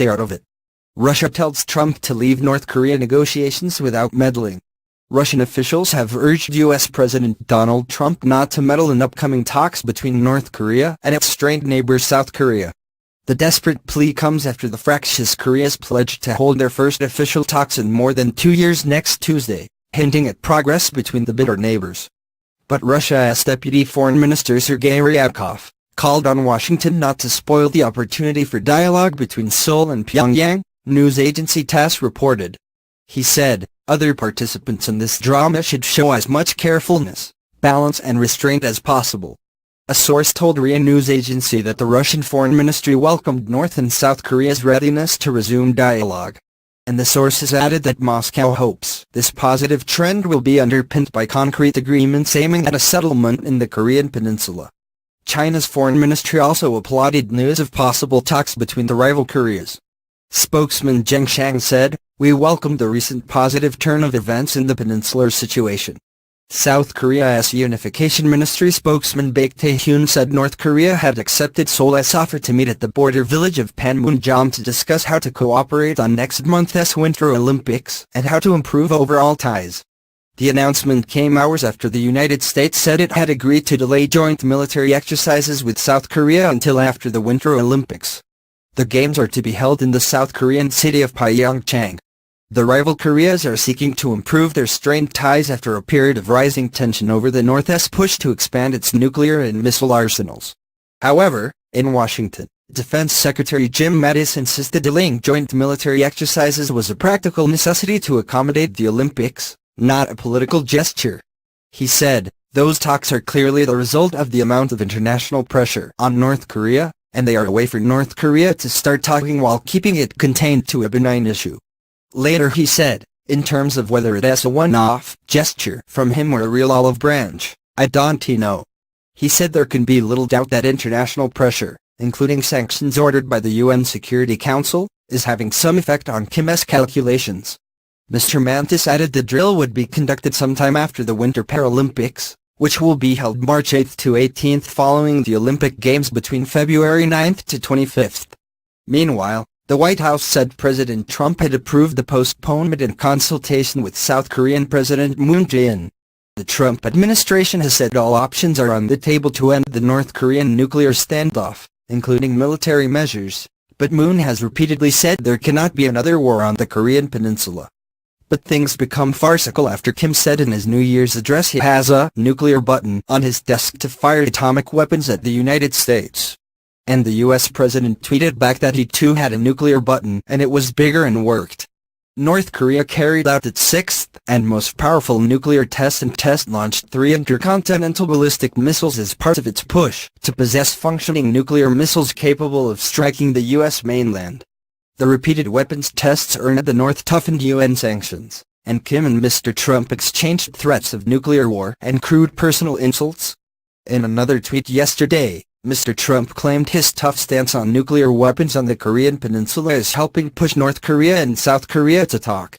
stay out of it. Russia tells Trump to leave North Korea negotiations without meddling. Russian officials have urged U.S. President Donald Trump not to meddle in upcoming talks between North Korea and its strained neighbor South Korea. The desperate plea comes after the fractious Koreas pledged to hold their first official talks in more than 2 years next Tuesday, hinting at progress between the bitter neighbors. But Russia's Deputy Foreign Minister Sergei Ryabkov called on Washington not to spoil the opportunity for dialogue between Seoul and Pyongyang, news agency TASS reported. He said, other participants in this drama should show as much carefulness, balance and restraint as possible. A source told RIA news agency that the Russian Foreign Ministry welcomed North and South Korea's readiness to resume dialogue. And the sources added that Moscow hopes this positive trend will be underpinned by concrete agreements aiming at a settlement in the Korean peninsula. China's foreign ministry also applauded news of possible talks between the rival Koreas. Spokesman Zheng Shang said, "We welcome the recent positive turn of events in the peninsular situation." South Korea's Unification Ministry spokesman Baek Tae-hyun said North Korea had accepted Seoul's offer to meet at the border village of Panmunjom to discuss how to cooperate on next month's Winter Olympics and how to improve overall ties. The announcement came hours after the United States said it had agreed to delay joint military exercises with South Korea until after the Winter Olympics. The Games are to be held in the South Korean city of Pyeongchang. The rival Koreas are seeking to improve their strained ties after a period of rising tension over the North's push to expand its nuclear and missile arsenals. However, in Washington, Defense Secretary Jim Mattis insisted delaying joint military exercises was a practical necessity to accommodate the Olympics, not a political gesture. He said, "Those talks are clearly the result of the amount of international pressure on North Korea, and they are a way for North Korea to start talking while keeping it contained to a benign issue." Later he said, in terms of whether it is a one-off gesture from him or a real olive branch, "I don't know." He said there can be little doubt that international pressure, including sanctions ordered by the UN Security Council, is having some effect on Kim's calculations. Mr. Mattis added the drill would be conducted sometime after the Winter Paralympics, which will be held March 8 to 18 following the Olympic Games between February 9 to 25. Meanwhile, the White House said President Trump had approved the postponement in consultation with South Korean President Moon Jae-in. The Trump administration has said all options are on the table to end the North Korean nuclear standoff, including military measures, but Moon has repeatedly said there cannot be another war on the Korean peninsula. But things become farcical after Kim said in his New Year's address he has a nuclear button on his desk to fire atomic weapons at the United States. And the U.S. president tweeted back that he too had a nuclear button and it was bigger and worked. North Korea carried out its sixth and most powerful nuclear test and test-launched 3 intercontinental ballistic missiles as part of its push to possess functioning nuclear missiles capable of striking the U.S. mainland. The repeated weapons tests earned the North toughened UN sanctions, and Kim and Mr. Trump exchanged threats of nuclear war and crude personal insults. In another tweet yesterday, Mr. Trump claimed his tough stance on nuclear weapons on the Korean peninsula is helping push North Korea and South Korea to talk.